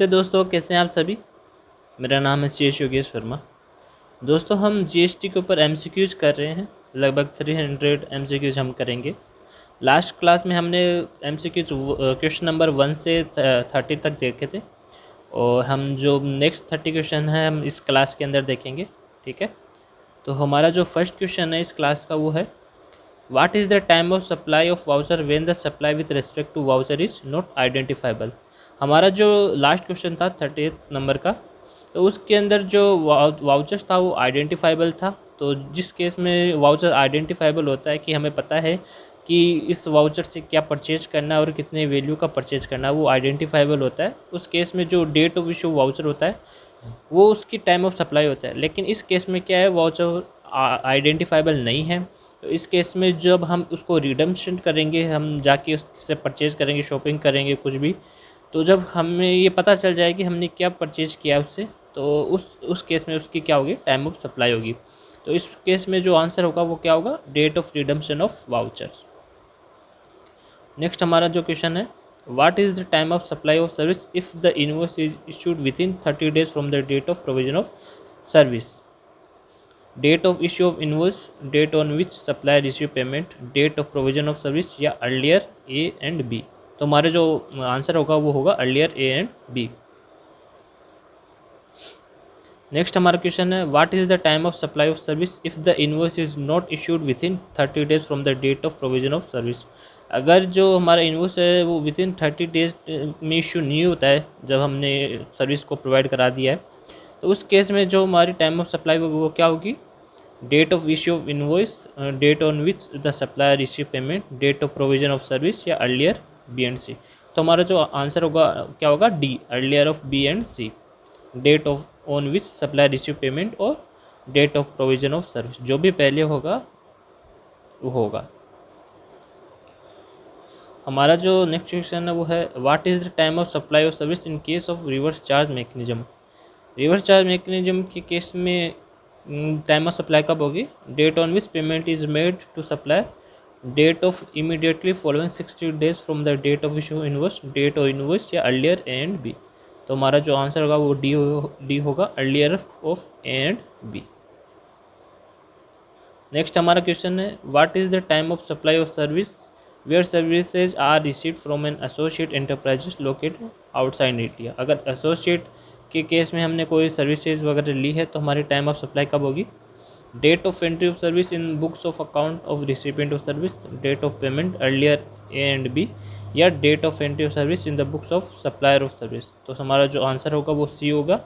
नमस्ते दोस्तों, कैसे हैं आप सभी। मेरा नाम है शेष योगेश वर्मा। दोस्तों, हम जीएसटी के ऊपर एमसीक्यूज कर रहे हैं। लगभग 300 एमसीक्यूज हम करेंगे। लास्ट क्लास में हमने एमसीक्यूज क्वेश्चन नंबर 1 से 30 तक देखे थे, और हम जो नेक्स्ट 30 क्वेश्चन है हम इस क्लास के अंदर देखेंगे। ठीक है, तो हमारा जो फर्स्ट क्वेश्चन है इस क्लास का वो है, what is the time of supply of voucher when the supply with respect to voucher is not identifiable. हमारा जो लास्ट क्वेश्चन था 38 नंबर का, तो उसके अंदर जो वाउचर्स था वो आइडेंटिफाइबल था। तो जिस केस में वाउचर आइडेंटिफाइबल होता है कि हमें पता है कि इस वाउचर से क्या परचेज करना है और कितने वैल्यू का परचेज करना है, वो आइडेंटिफाइबल होता है। उस केस में जो डेट ऑफ इशू वाउचर होता है वो उसकी टाइम ऑफ सप्लाई होता है। लेकिन इस केस में क्या है, वाउचर आइडेंटिफाइबल नहीं है। तो इस केस में जब हम उसको रिडम्पशन करेंगे, हम जाके उससे परचेज़ करेंगे, शॉपिंग करेंगे, कुछ भी, तो जब हमें ये पता चल जाए कि हमने क्या परचेज़ किया उससे, तो उस केस में उसकी क्या होगी, टाइम ऑफ सप्लाई होगी। तो इस केस में जो आंसर होगा वो क्या होगा, date of redemption of vouchers. Next हमारा जो क्वेश्चन है, what is the time of supply of service if the invoice is issued within 30 days from the date of provision of service. Date of issue of invoice, date on which supplier receive payment, date of provision of service, या earlier A and B. तो हमारा जो answer होगा वो होगा earlier A and B. Next हमारा question है, what is the time of supply of service if the invoice is not issued within 30 days from the date of provision of service. अगर जो हमारा invoice है वो within 30 days में issue नहीं होता है, जब हमने सर्विस को प्रोवाइड करा दिया है, तो उस केस में जो हमारी टाइम ऑफ सप्लाई वो क्या होगी, date of issue of invoice, date on which the supplier receive payment, date of provision of service, या अर्लियर बी एंड सी। तो हमारा जो आंसर होगा क्या होगा, D, earlier of B and C. Date of on which supplier receive payment और date of provision of service, जो भी पहले होगा वो होगा। हमारा जो नेक्स्ट क्वेश्चन है वो है, what is the time of supply of service in case of reverse charge mechanism. Reverse charge mechanism के केस में टाइम ऑफ सप्लाई कब होगी, date on which payment is made to supplier, date of immediately following 60 days from the date of issue invoice, date of invoice, या earlier A and B. तो हमारा जो answer होगा वो D होगा, earlier of A and B. Next हमारा question है, what is the time of supply of service where services are received from an associate enterprises located outside India. अगर associate के केस में हमने कोई सर्विसेज वगैरह ली है तो हमारी टाइम ऑफ सप्लाई कब होगी, date of entry of service in books of account of recipient of service, date of payment, earlier A and B, या date of entry of service in the books of supplier of service. तो हमारा जो answer होगा वो C होगा,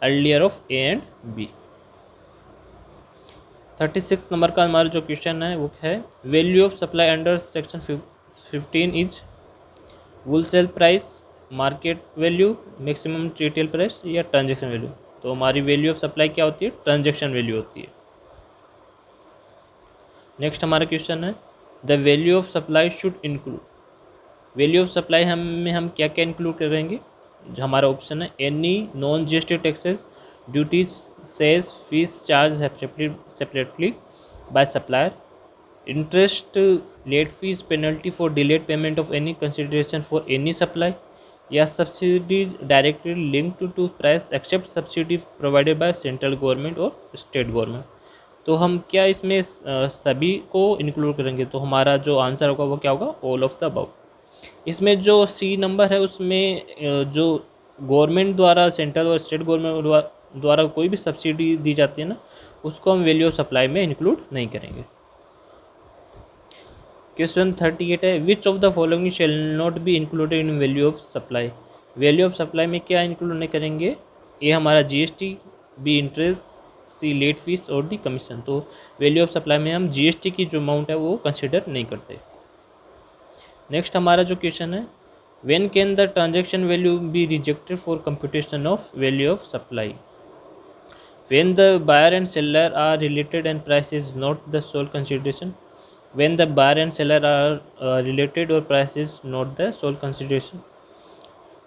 earlier of A and B. 36 number का हमारा जो क्वेश्चन है वो है, value of supply under section 15 is wholesale price, market value, maximum retail price, या ट्रांजैक्शन वैल्यू। तो हमारी वैल्यू ऑफ सप्लाई क्या होती है, ट्रांजैक्शन वैल्यू होती है। नेक्स्ट हमारा क्वेश्चन है, the value of supply should include. Value of supply हम क्या क्या इंक्लूड करेंगे, जो हमारा ऑप्शन है, any non GST taxes, duties, sales, fees charge separately by supplier, interest, late fees, penalty for delayed payment of any consideration for any supply, या subsidies directly linked to price except subsidy provided by central government और state government. तो हम क्या इसमें सभी को include करेंगे, तो हमारा जो आंसर होगा वो क्या होगा, ऑल ऑफ द अबव। इसमें जो सी नंबर है उसमें जो गवर्नमेंट द्वारा, सेंट्रल और स्टेट गवर्नमेंट द्वारा कोई भी सब्सिडी दी जाती है ना, उसको हम वैल्यू ऑफ सप्लाई में इंक्लूड नहीं करेंगे। क्वेश्चन 38 है, which of the following shall not be included in value of supply. Value of supply में क्या इंक्लूड नहीं करेंगे, ए हमारा जीएसटी, बी इंटरेस्ट, सी लेट फीस, और डी कमीशन। तो वैल्यू ऑफ सप्लाई में हम जीएसटी की जो अमाउंट है वो कंसिडर नहीं करते। नेक्स्ट हमारा जो क्वेश्चन है, when can the transaction value be rejected for computation of value of supply. When the buyer and seller are related and price is not the sole consideration, when the buyer and seller are related or price is not the sole consideration,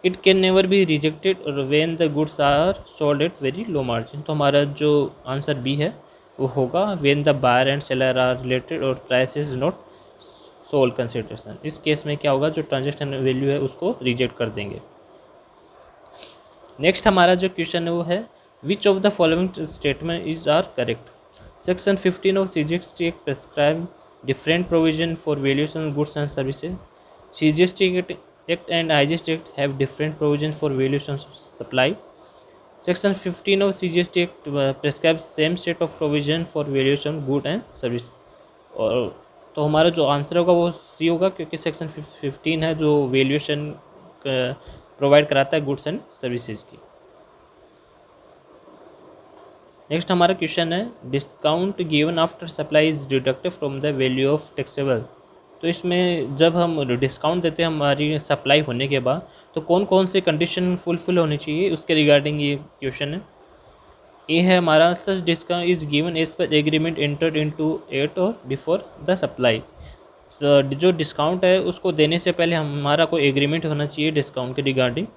it can never be rejected, or when the goods are sold at very low margin। तो हमारा जो answer B है वो होगा, when the buyer and seller are related और price is not sole consideration। इस case में क्या होगा, जो ट्रांजैक्शन वैल्यू है उसको रिजेक्ट कर देंगे। नेक्स्ट हमारा जो क्वेश्चन है वो है which of the following statement is are correct. Section 15 of CGST act prescribe different provision for valuation goods and services. CGST act and IGST act have different provision for valuation supply. Section 15 of CGST Act prescribes same set of provision for valuation good and service। और तो हमारा जो answer होगा वो C होगा, क्योंकि section 15 है जो वैल्यूएशन प्रोवाइड कराता है गुड्स एंड सर्विसेज की। नेक्स्ट हमारा क्वेश्चन है discount given after supply is deducted from the value of taxable. तो इसमें जब हम डिस्काउंट देते हैं हमारी सप्लाई होने के बाद, तो कौन कौन से कंडीशन फुलफिल होनी चाहिए उसके रिगार्डिंग ये क्वेश्चन है। ए है हमारा such discount is given as per agreement entered into at or before the supply. जो डिस्काउंट है उसको देने से पहले हमारा कोई एग्रीमेंट होना चाहिए डिस्काउंट के regarding.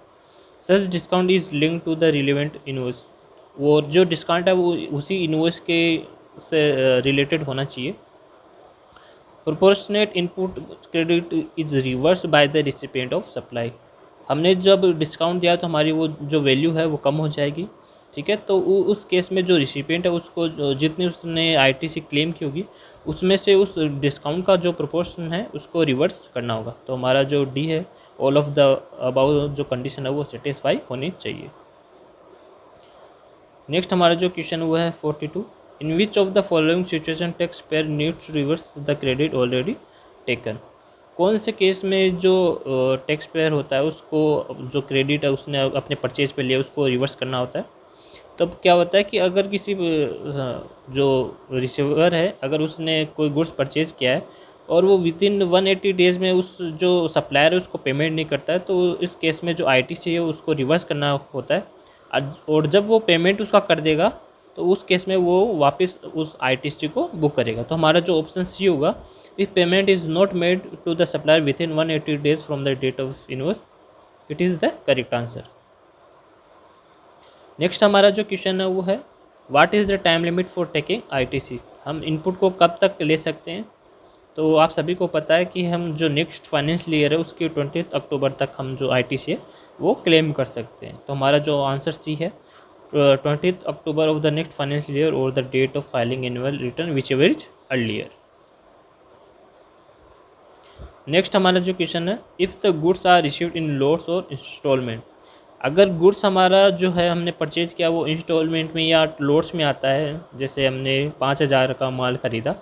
Such discount is link to the relevant invoice. वो जो डिस्काउंट है वो उसी इनवॉइस के से रिलेटेड होना चाहिए। Proportionate input credit is reverse by the recipient of supply. हमने जब डिस्काउंट दिया तो हमारी वो जो वैल्यू है वो कम हो जाएगी, ठीक है। तो उस केस में जो रिसिपिएंट है उसको जितनी उसने ITC क्लेम की होगी उसमें से उस डिस्काउंट का जो प्रोपोर्शन है उसको रिवर्स करना होगा। तो हमारा जो डी है ऑल ऑफ द अबाउट जो कंडीशन है वो सेटिस्फाई होनी चाहिए। नेक्स्ट हमारा जो क्वेश्चन हुआ है 42 in which of the following situation tax payer needs to reverse the credit already taken. कौन से केस में जो टैक्स पेयर होता है उसको जो क्रेडिट है उसने अपने परचेज पे लिया उसको रिवर्स करना होता है। तब क्या होता है कि अगर किसी जो रिसीवर है अगर उसने कोई गुड्स परचेज किया है और वो विदिन 180 डेज़ में उस जो सप्लायर है उसको पेमेंट नहीं करता है, तो इस केस में जो ITC है उसको रिवर्स करना होता है। और जब वो पेमेंट उसका कर देगा तो उस केस में वो वापस उस ITC को बुक करेगा। तो हमारा जो ऑप्शन सी होगा if payment is not made to the supplier within 180 days from the date of invoice, it is the correct answer. Next हमारा जो क्वेश्चन है वो है what is the time limit for taking ITC। हम input को कब तक ले सकते हैं। तो आप सभी को पता है कि हम जो नेक्स्ट फाइनेंशियल ईयर है उसकी 20 अक्टूबर तक हम जो ITC है वो क्लेम कर सकते हैं। तो हमारा जो आंसर सी है 20 October of the next financial year or the date of filing annual return whichever is earlier. Next हमारा जो क्वेश्चन है if the goods are received in lots or installment. अगर गुड्स हमारा जो है हमने purchase किया वो इंस्टॉलमेंट में या लोट्स में आता है, जैसे हमने 5000 का माल ख़रीदा,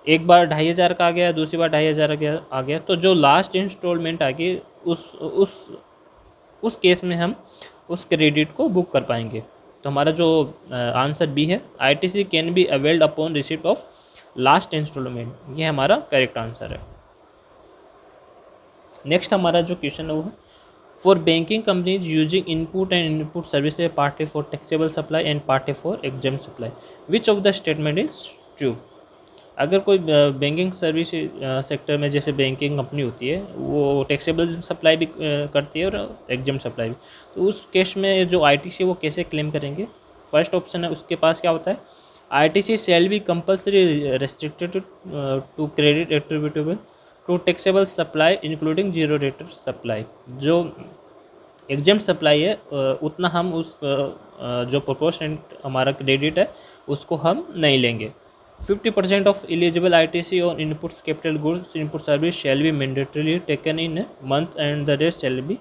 एक बार 2500 का आ गया, दूसरी बार 2500 आ गया, तो जो लास्ट इंस्टॉलमेंट आ गई उस केस में हम उस क्रेडिट को बुक कर पाएंगे। तो हमारा जो आंसर बी है ITC can be availed upon receipt of last instalment, ये हमारा करेक्ट आंसर है। नेक्स्ट हमारा जो क्वेश्चन है वो है for banking companies using input and input services party for taxable supply and party for exempt supply which of the statement is true. अगर कोई बैंकिंग सर्विस सेक्टर में जैसे बैंकिंग कंपनी होती है वो टैक्सेबल सप्लाई भी करती है और एग्जाम सप्लाई भी, तो उस केस में जो ITC वो कैसे क्लेम करेंगे। फर्स्ट ऑप्शन है उसके पास क्या होता है ITC shall be compulsory restricted to credit attributable to taxable supply including zero rated supply. जो एग्जाम सप्लाई है उतना हम उस जो प्रोपोर्शन हमारा क्रेडिट है उसको हम नहीं लेंगे। 50% ऑफ एलिजिबल ITC और inputs capital goods input service shall be mandatorily taken in a month and the rest shall be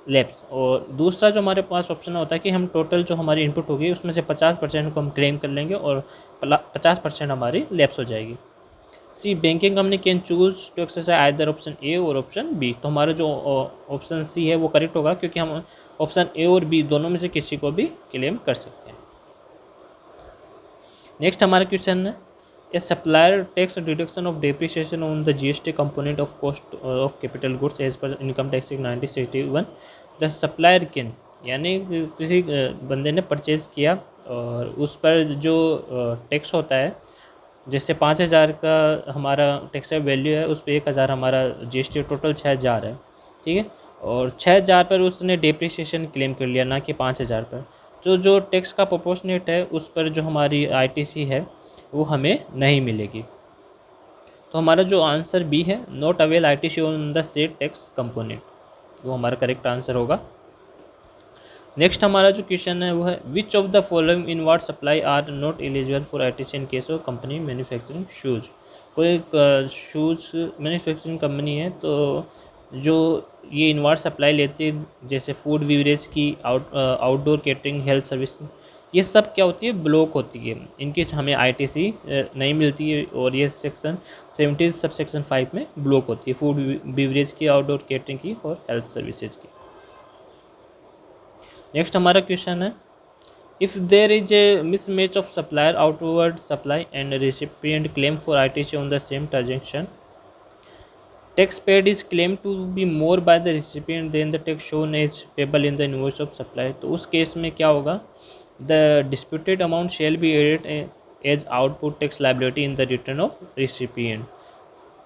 lapse. और दूसरा जो हमारे पास ऑप्शन होता है कि हम टोटल जो हमारी इनपुट होगी उसमें से 50% को हम क्लेम कर लेंगे और 50% हमारी लैप्स हो जाएगी। C banking company can choose to exercise either option A or option B. तो हमारा जो ऑप्शन सी है वो करेक्ट होगा, क्योंकि हम ऑप्शन ए और बी दोनों में से किसी को भी क्लेम कर सकते हैं। नेक्स्ट हमारा क्वेश्चन है a supplier takes deduction of depreciation on the GST component of cost of capital goods as per income tax act 1961। The supplier can, यानी किसी बंदे ने परचेज किया और उस पर जो टैक्स होता है, जैसे 5000 का हमारा टैक्स वैल्यू है उस पर 1000 हमारा GST, टोटल 6000 है, ठीक है। और 6000 पर उसने डेप्रिसिएशन क्लेम कर लिया, ना कि 5000 पर। जो टैक्स का प्रोपोर्शनेट है उस पर जो हमारी ITC है वो हमें नहीं मिलेगी। तो हमारा जो आंसर बी है not avail ITC on the said tax component, वो हमारा करेक्ट आंसर होगा। नेक्स्ट हमारा जो क्वेश्चन है वो है which of the following inward supply are not eligible for ITC in case of company manufacturing shoes. कोई शूज़ मैन्युफैक्चरिंग कंपनी है तो जो ये इनवार्ड सप्लाई लेती है जैसे फूड बीवरेज की, आउटडोर केटरिंग, हेल्थ सर्विस, ये सब क्या होती है, ब्लॉक होती है, इनकी हमें ITC नहीं मिलती है और ये सेक्शन 70 सब सेक्शन 5 में ब्लॉक होती है, फूड बीवरेज की, आउटडोर केटरिंग की और हेल्थ सर्विसेज की। नेक्स्ट हमारा क्वेश्चन है if there is a mismatch of supplier outward supply and recipient claim for ITC on the same transaction, tax paid is claimed to be more by the recipient than the tax shown as payable in the invoice of supply। तो उस case में क्या होगा, the disputed amount shall be added as output tax liability in the return of recipient।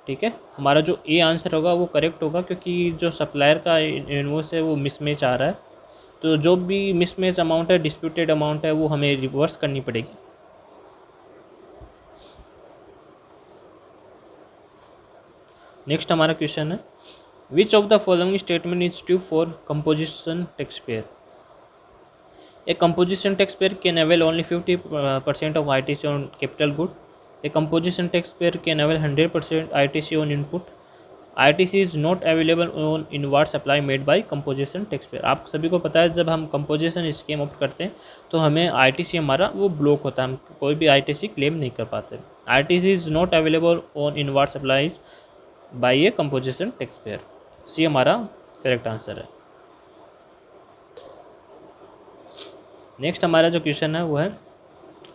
ठीक है, हमारा जो A answer होगा वो करेक्ट होगा क्योंकि जो सप्लायर का इनवॉइस है वो मिसमैच आ रहा है, तो जो भी मिसमैच अमाउंट है, डिस्प्यूटेड अमाउंट है, वो हमें रिवर्स करनी पड़ेगी। नेक्स्ट हमारा क्वेश्चन है which of the following statement is true for composition tax pair. A composition tax pair can avail only 50% of ITC on capital good. A composition tax pair can avail 100% ITC on input. ITC is not available on inward supply made by composition tax pair. आप सभी को पता है जब हम composition scheme opt करते हैं तो हमें ITC हमारा वो ब्लॉक होता है, हम कोई भी ITC क्लेम नहीं कर पाते। ITC is not available on inward supply by a composition tax payer. C हमारा करेक्ट आंसर है। नेक्स्ट हमारा जो क्वेश्चन है वो है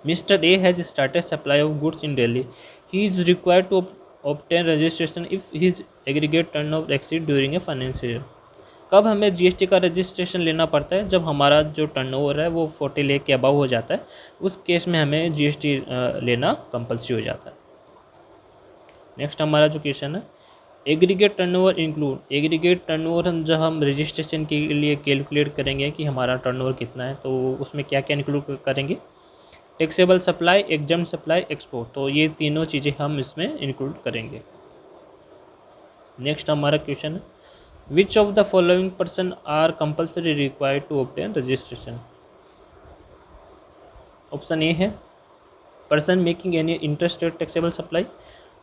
mister A has started supply of goods in Delhi, he is required to obtain registration if his aggregate turnover exceed during a financial year. कब हमें GST का रजिस्ट्रेशन लेना पड़ता है, जब हमारा जो टर्नओवर है वो 40 लाख के अबव हो जाता है, उस केस में हमें GST लेना कंपल्सरी हो जाता है। नेक्स्ट हमारा जो क्वेश्चन है aggregate turnover include, aggregate turnover हम जब हम रजिस्ट्रेशन के लिए कैलकुलेट करेंगे कि हमारा टर्नओवर कितना है तो उसमें क्या क्या इंक्लूड करेंगे, taxable supply, exempt supply, export, तो ये तीनों चीज़ें हम इसमें इंक्लूड करेंगे। नेक्स्ट हमारा क्वेश्चन है which of the following person are compulsory required to obtain registration. Option A है person making any interstate taxable supply,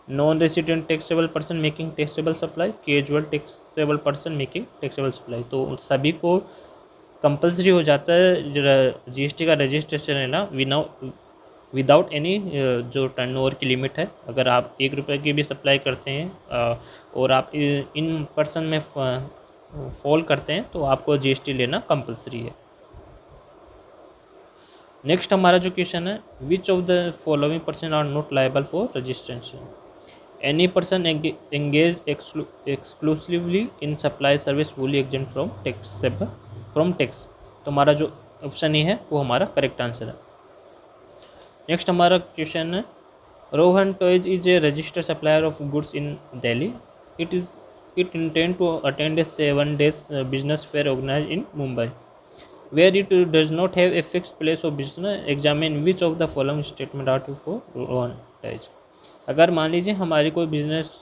non resident taxable person making taxable supply, casual taxable person making taxable supply, तो सभी को compulsory हो जाता है GST का registration लेना without any जो टर्नओवर की लिमिट है। अगर आप 1 रुपये की भी सप्लाई करते हैं और आप इन पर्सन में फॉल करते हैं तो आपको GST लेना कंपल्सरी है। नेक्स्ट हमारा जो क्वेश्चन है which of the following person are not liable for registration, any person engage exclusively in supply service fully exempt from tax, तो हमारा जो ऑप्शन ही है वो हमारा करेक्ट आंसर है। नेक्स्ट हमारा क्वेश्चन है Rohan toys is a registered supplier of goods in Delhi, it intend to attend a 7 days business fair organise in Mumbai, where it does not have a fixed place of business, examine which of the following statement are true for Rohan Taj। अगर मान लीजिए हमारी कोई business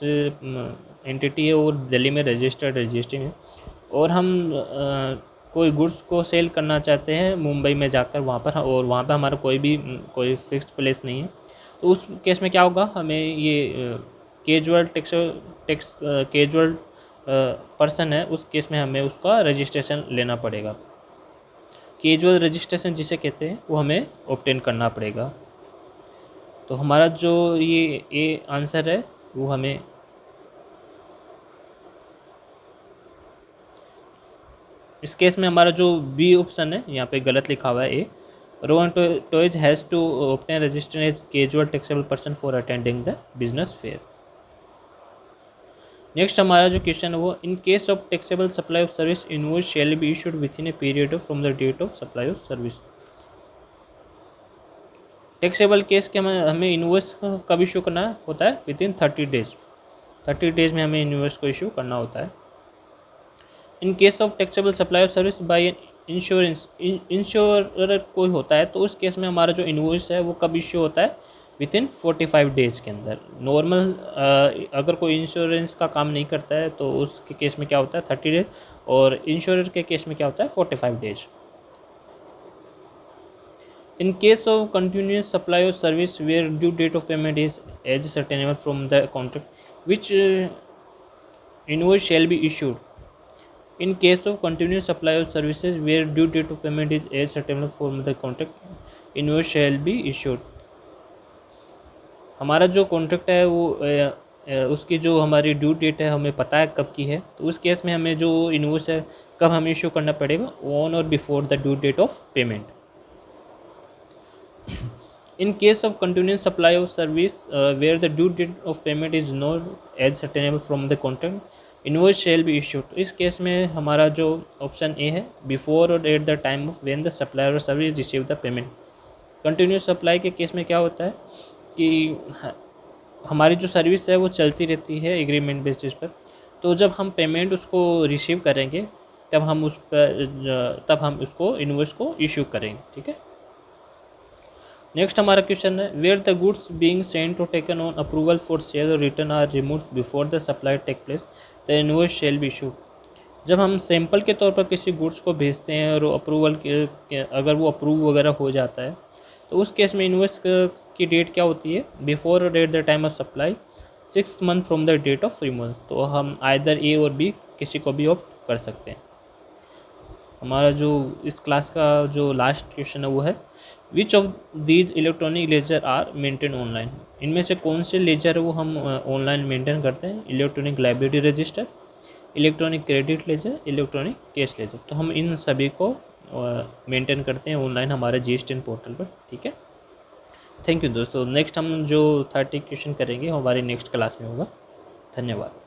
entity है और दिल्ली में registered registry है और हम कोई गुड्स को सेल करना चाहते हैं मुंबई में जाकर वहाँ पर, और वहाँ पर हमारा कोई फिक्स्ड प्लेस नहीं है, तो उस केस में क्या होगा, हमें ये कैजुअल पर्सन है उस केस में हमें उसका रजिस्ट्रेशन लेना पड़ेगा। कैजुअल रजिस्ट्रेशन जिसे कहते हैं वो हमें ऑब्टेन करना पड़ेगा। तो हमारा जो ये ए आंसर है वो हमें इस केस में हमारा जो बी ऑप्शन है यहाँ पे गलत लिखा हुआ है A, Rohan toys has to obtain registration as casual taxable person for attending the business fair. Next हमारा जो क्वेश्चन है वो in case of taxable supply of service invoice shall be issued within a period from the date of supply of service. Taxable case के हमें invoice कब issue करना होता है, विद इन 30 days, 30 days में हमें इनवॉइस को issue करना होता है। इन case of taxable supply of service by insurer कोई होता है तो उस केस में हमारा जो इनवॉइस है वो कब इशू होता है, विद इन 45 days के अंदर। नॉर्मल अगर कोई इंश्योरेंस का काम नहीं करता है तो उसके केस में क्या होता है 30 days, और इंश्योरर के केस में क्या होता है 45 days। In case of continuous supply of service where due date of payment is ascertainable from the contract, which invoice shall be issued? In case of continuous supply of services where due date of payment is ascertainable from the contract, invoice shall be issued. हमारा जो contract है वो उसकी जो हमारी due date है हमें पता है कब की है, तो उस केस में हमें जो इनवॉइस है कब हमें इशू करना पड़ेगा, ऑन और before the due date of payment. In case of continuous supply of service where the due date of payment is not ascertainable from the contract, invoice shall be issued. तो इस case में हमारा जो option A है, before और at the time of when the supplier or service receive the payment. Continuous supply के case में क्या होता है कि हमारी जो सर्विस है वो चलती रहती है एग्रीमेंट बेसिस पर, तो जब हम पेमेंट उसको रिसीव करेंगे तब हम उसको इनवॉइस को इशू करेंगे. ठीक है. नेक्स्ट हमारा क्वेश्चन है, where the goods being sent or taken on approval for sale or return are remove before the supply take place, the invoice shall be issued. जब हम सैंपल के तौर पर किसी गुड्स को भेजते हैं और अप्रूवल के अगर वो अप्रूव वगैरह हो जाता है, तो उस केस में इनवॉइस की डेट क्या होती है, बिफोर और at the time of supply 6 month from the date of removal. तो हम आइदर ए और बी किसी को भी ऑप्ट कर सकते हैं. हमारा जो इस क्लास का जो लास्ट क्वेश्चन है वो है, which of these electronic ledger are maintain online. इनमें से कौन से लेजर है वो हम ऑनलाइन मेंटेन करते हैं? Electronic library register, electronic credit ledger, electronic cash ledger. तो हम इन सभी को मेंटेन करते हैं ऑनलाइन हमारे GSTN पोर्टल पर. ठीक है. थैंक यू दोस्तों. नेक्स्ट हम जो 30 क्वेश्चन करेंगे हमारी नेक्स्ट क्लास में होगा. धन्यवाद.